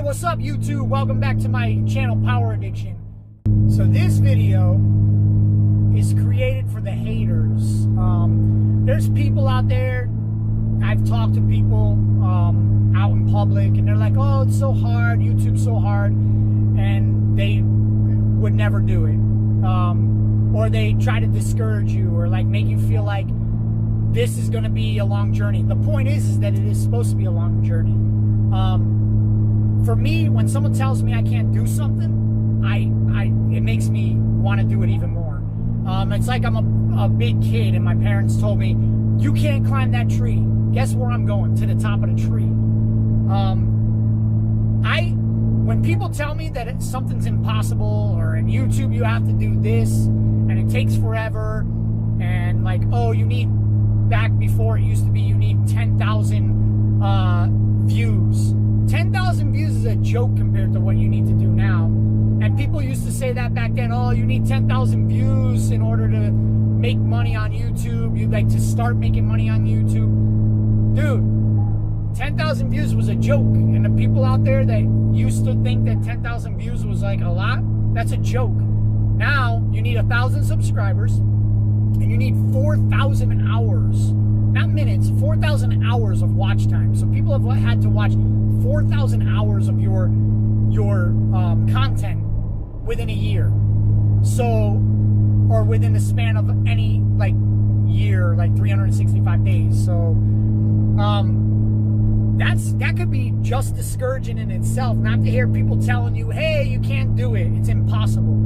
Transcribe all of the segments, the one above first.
what's up YouTube? Welcome back to my channel, PowerAddiction. So this video is created for the haters. There's people out there, I've talked to people out in public, and they're like, oh, it's so hard, YouTube's so hard, and they would never do it. Or they try to discourage you or like make you feel like this is going to be a long journey. The point is that it is supposed to be a long journey. For me, when someone tells me I can't do something, it makes me want to do it even more. It's like I'm a big kid and my parents told me, you can't climb that tree. Guess where I'm going? To the top of the tree. When people tell me that something's impossible, or in YouTube you have to do this and it takes forever, and like, oh, you need, back before it used to be, you need 10,000 views. 10,000 views is a joke compared to what you need to do now. And people used to say that back then, oh, you need 10,000 views in order to make money on YouTube. You'd like to start making money on YouTube. Dude, 10,000 views was a joke. And the people out there that used to think that 10,000 views was like a lot, that's a joke. Now, you need 1,000 subscribers and you need 4,000 hours, not minutes, 4,000 hours of watch time. So people have had to watch 4,000 hours of your content within a year. So, or within the span of any like year, like 365 days. So, that could be just discouraging in itself, not to hear people telling you, hey, you can't do it, it's impossible.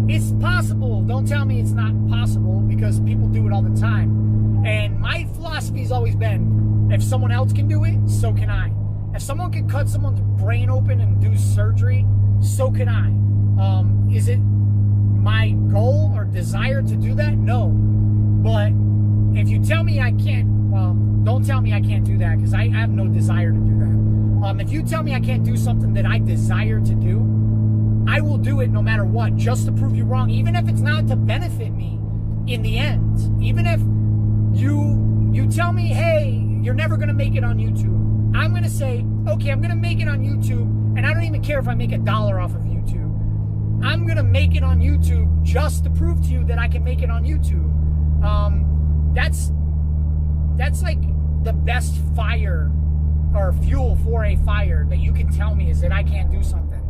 It's possible. Don't tell me it's not possible, because people do it all the time. And my philosophy has always been, if someone else can do it, so can I. If someone can cut someone's brain open and do surgery, so can I. Is it my goal or desire to do that? No. But if you tell me I can't, well, don't tell me I can't do that, because I have no desire to do that. If you tell me I can't do something that I desire to do, I will do it no matter what, just to prove you wrong, even if it's not to benefit me in the end. Even if you tell me, hey, you're never going to make it on YouTube, I'm going to say, okay, I'm going to make it on YouTube, and I don't even care if I make $1 off of YouTube. I'm going to make it on YouTube just to prove to you that I can make it on YouTube. That's like the best fire or fuel for a fire that you can tell me, is that I can't do something.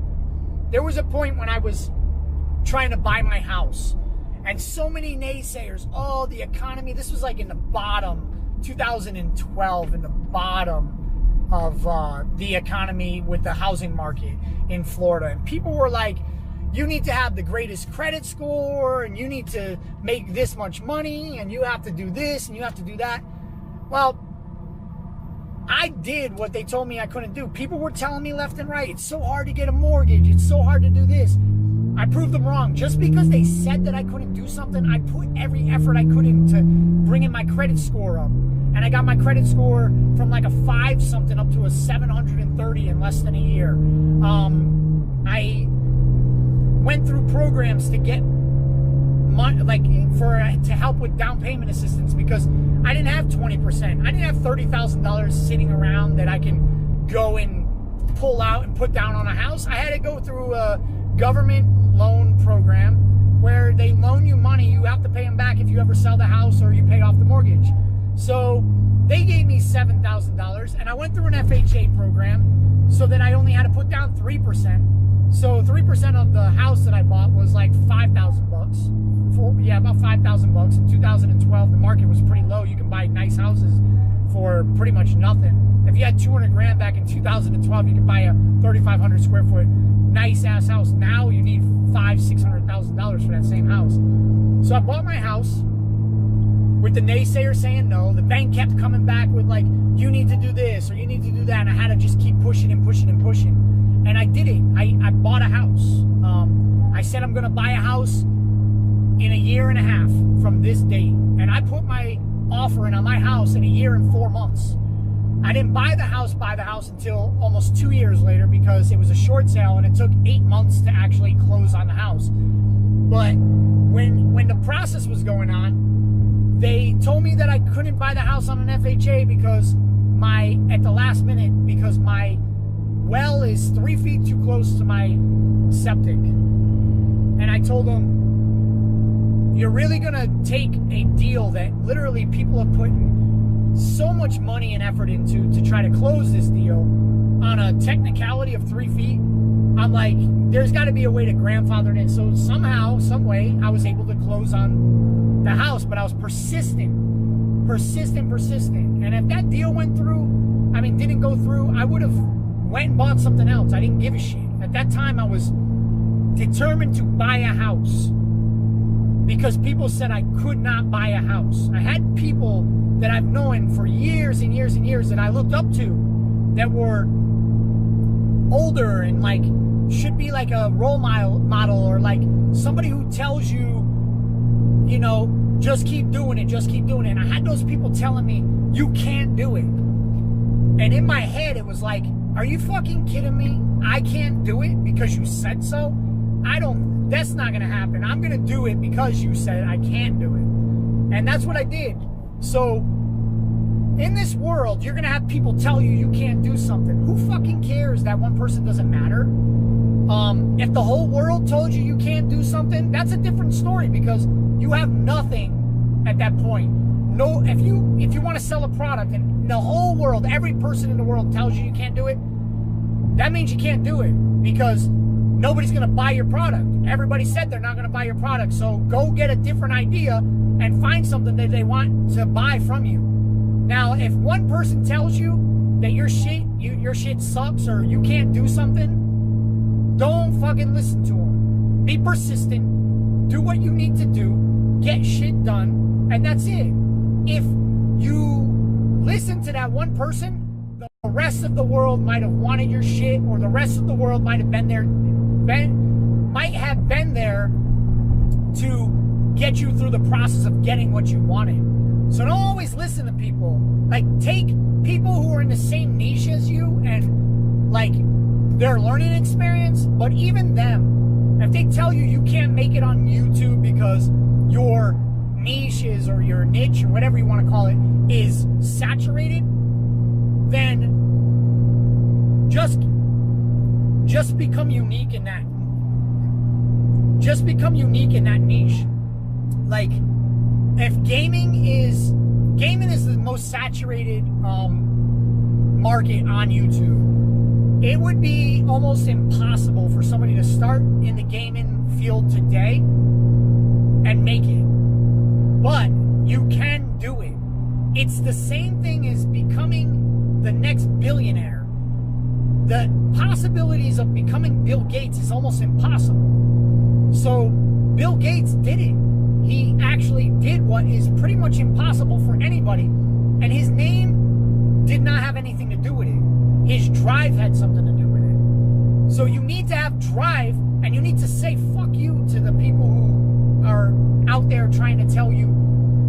There was a point when I was trying to buy my house, and so many naysayers, oh, the economy, this was like in the bottom, 2012, in the bottom of the economy with the housing market in Florida. And people were like, you need to have the greatest credit score, and you need to make this much money, and you have to do this, and you have to do that. Well, I did what they told me I couldn't do. People were telling me left and right, it's so hard to get a mortgage, it's so hard to do this. I proved them wrong. Just because they said that I couldn't do something, I put every effort I could into bringing my credit score up. And I got my credit score from like a 5 something up to a 730 in less than a year. I went through programs to get money, like to help with down payment assistance, because I didn't have 20%. I didn't have $30,000 sitting around that I can go and pull out and put down on a house. I had to go through a government loan program where they loan you money. You have to pay them back if you ever sell the house or you pay off the mortgage. So they gave me $7,000, and I went through an FHA program so that I only had to put down 3%. So 3% of the house that I bought was like $5,000 bucks. About $5,000 in 2012. The market was pretty low. You can buy nice houses for pretty much nothing. If you had 200 grand back in 2012, you could buy a 3,500 square foot nice ass house. Now you need $500,000-$600,000 for that same house. So I bought my house with the naysayer saying no. The bank kept coming back with like, you need to do this or you need to do that, and I had to just keep pushing and pushing and pushing. And I did it. I bought a house. I said I'm going to buy a house in a year and a half from this date. And I put my offer in on my house in a year and 4 months. I didn't buy the house until almost 2 years later, because it was a short sale and it took 8 months to actually close on the house. But when the process was going on, they told me that I couldn't buy the house on an FHA because at the last minute, because my well is 3 feet too close to my septic. And I told him, you're really gonna take a deal that literally people have put so much money and effort into to try to close this deal on a technicality of 3 feet? I'm like, there's got to be a way to grandfather it in. So somehow, some way, I was able to close on the house, but I was persistent. And if that deal didn't go through, I would have went and bought something else. I didn't give a shit. At that time, I was determined to buy a house because people said I could not buy a house. I had people that I've known for years and years and years that I looked up to that were older and like should be like a role model or like somebody who tells you, you know, just keep doing it. And I had those people telling me, you can't do it. And in my head, it was like, are you fucking kidding me? I can't do it because you said so? That's not going to happen. I'm going to do it because you said I can't do it. And that's what I did. So in this world, you're going to have people tell you you can't do something. Who fucking cares that one person doesn't matter? If the whole world told you can't do something, that's a different story because you have nothing at that point. No, if you want to sell a product and the whole world, every person in the world tells you can't do it, that means you can't do it because nobody's going to buy your product. Everybody said they're not going to buy your product. So go get a different idea and find something that they want to buy from you. Now, if one person tells you that your shit sucks or you can't do something, don't fucking listen to them. Be persistent. Do what you need to do. Get shit done. And that's it. If you listen to that one person, the rest of the world might have wanted your shit, or the rest of the world might have been there to get you through the process of getting what you wanted. So don't always listen to people. Like, take people who are in the same niche as you and like their learning experience, but even them, if they tell you you can't make it on YouTube because your niche is, or your niche, or whatever you want to call it, is saturated, then just become unique in that. Just become unique in that niche. Like, if gaming is the most saturated market on YouTube, it would be almost impossible for somebody to start in the gaming field today and make it. But you can do it. It's the same thing as becoming the next billionaire. The possibilities of becoming Bill Gates is almost impossible. So Bill Gates did it. He actually did what is pretty much impossible for anybody. And his name did not have anything to do with it. His drive had something to do with it. So you need to have drive, and you need to say fuck you to the people who are out there trying to tell you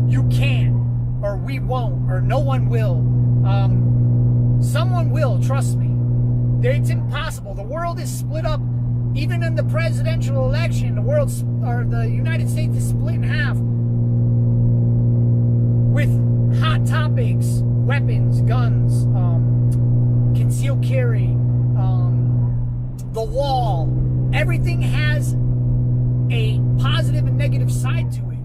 you can't, or we won't, or no one will. Someone will, trust me. It's impossible. The world is split up. Even in the presidential election, the United States is split in half with hot topics, weapons, guns, concealed carry, the wall. Everything has a positive and negative side to it.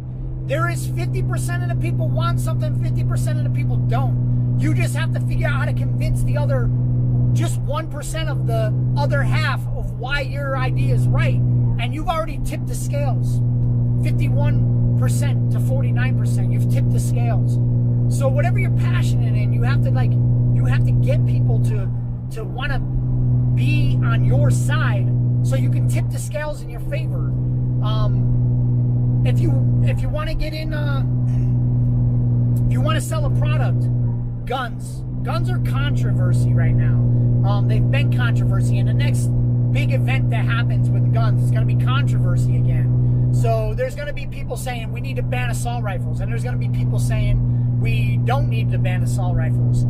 There is 50% of the people want something, 50% of the people don't. You just have to figure out how to convince the other, just 1% of the other half of why your idea is right. And you've already tipped the scales. 51% to 49%. You've tipped the scales. So whatever you're passionate in, you have to get people to want to be on your side so you can tip the scales in your favor. If you want to get in, you want to sell a product, guns are controversy right now. They've been controversy, and the next big event that happens with guns is going to be controversy again. So there's going to be people saying we need to ban assault rifles, and there's going to be people saying we don't need to ban assault rifles.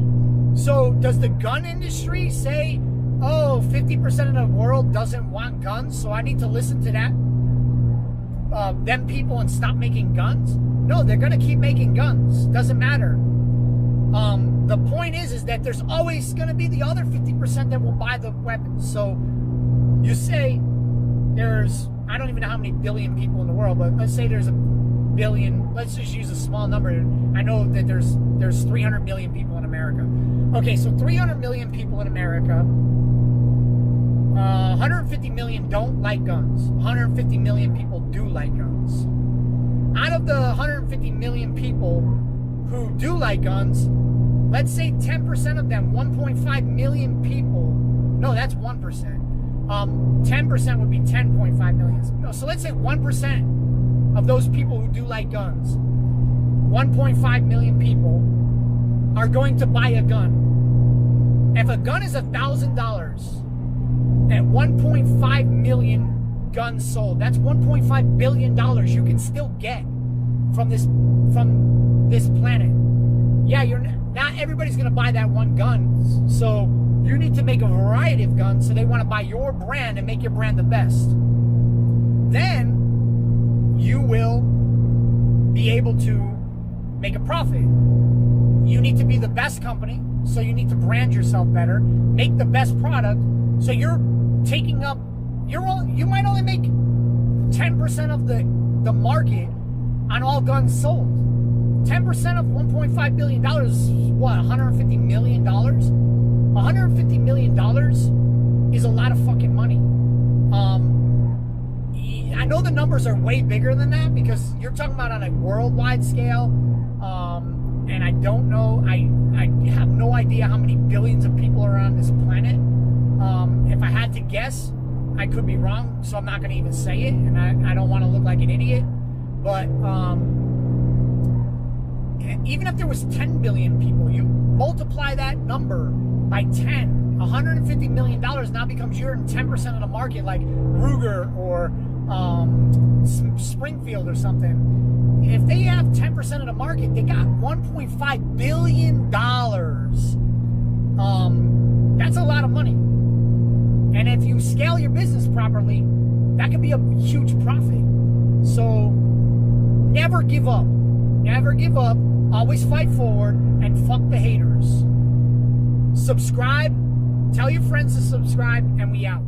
So does the gun industry say, oh, 50% of the world doesn't want guns, so I need to listen to them people and stop making guns? No, they're going to keep making guns. Doesn't matter. The point is that there's always going to be the other 50% that will buy the weapons. So you say there's, I don't even know how many billion people in the world, but let's say there's a billion. Let's just use a small number. I know that there's 300 million people in America. Okay, so 300 million people in America. 150 million don't like guns. 150 million people do like guns. Out of the 150 million people who do like guns, let's say 10% of them, 1.5 million people. No, that's 1%. 10% would be 10.5 million. So let's say 1% of those people who do like guns, 1.5 million people, are going to buy a gun. If a gun is $1,000, at 1.5 million guns sold, that's $1.5 billion you can still get from this planet. Yeah, not everybody's gonna buy that one gun, so you need to make a variety of guns so they want to buy your brand and make your brand the best. Then you will be able to make a profit. You need to be the best company, so you need to brand yourself better, make the best product, so you're taking up, you might only make 10% of the market on all guns sold. 10% of $1.5 billion is what, $150 million? $150 million is a lot of fucking money. I know the numbers are way bigger than that because you're talking about on a worldwide scale, and I don't know, I have no idea how many billions of people are on this planet. If I had to guess, I could be wrong, so I'm not going to even say it, and I don't want to look like an idiot, but even if there was 10 billion people, you multiply that number by 10, $150 million now becomes you're in 10% of the market, like Ruger or Springfield or something. If they have 10% of the market, they got $1.5 billion. That's a lot of money. And if you scale your business properly, that could be a huge profit. So never give up. Never give up. Always fight forward and fuck the haters. Subscribe. Tell your friends to subscribe, and we out.